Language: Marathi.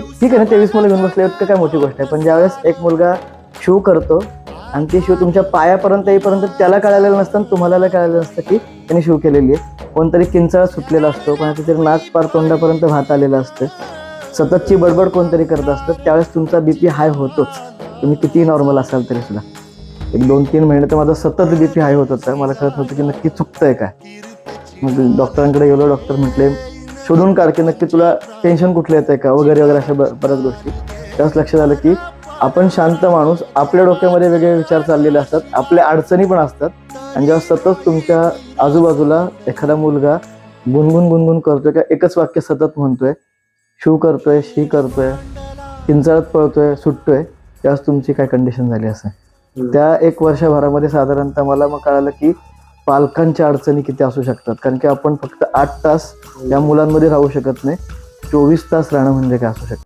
ठीक आहे ना, 23 मुलं घेऊन बसले इतकं काय मोठी गोष्ट आहे. पण ज्यावेळेस एक मुलगा शिव करतो आणि ती शिव तुमच्या पायापर्यंत येईपर्यंत त्याला कळालेलं नसतं आणि तुम्हाला कळालेलं नसतं की त्याने शिव केलेली आहे. कोणतरी किंचाळा सुटलेला असतो, कोणाचं तरी नाक पार तोंडापर्यंत भात आलेलं असतं, सततची बडबड कोणतरी करत असतं. त्यावेळेस तुमचा बीपी हाय होतोच, तुम्ही कितीही नॉर्मल असाल तरी सुद्धा. एक 2-3 महिने तर माझा सतत बीपी हाय होत होता. मला कळत नव्हतं की नक्की चुकतंय काय. मग डॉक्टरांकडे गेलो. डॉक्टर म्हटले शोधून काढ की नक्की तुला टेन्शन कुठलं येतंय का वगैरे वगैरे अशा बऱ्याच गोष्टी. त्यावेळेस लक्षात आलं की आपण शांत माणूस, आपल्या डोक्यामध्ये वेगळे विचार चाललेले असतात, आपल्या अडचणी पण असतात. आणि जेव्हा सतत तुमच्या आजूबाजूला एखादा मुलगा गुणगुण गुणगुण करतोय का एकच वाक्य सतत म्हणतोय, शिव करतोय, शी करतोय, किंचाळत पळतोय, सुटतोय, त्यावेळेस तुमची काय कंडिशन झाली असं. त्या 1 वर्षभरामध्ये साधारणतः मला मग कळालं की पालकांच्या अडचणी किती असू शकतात. कारण की आपण फक्त 8 तास या मुलांमध्ये राहू शकत नाही, 24 तास राहणं म्हणजे काय असू शकतं.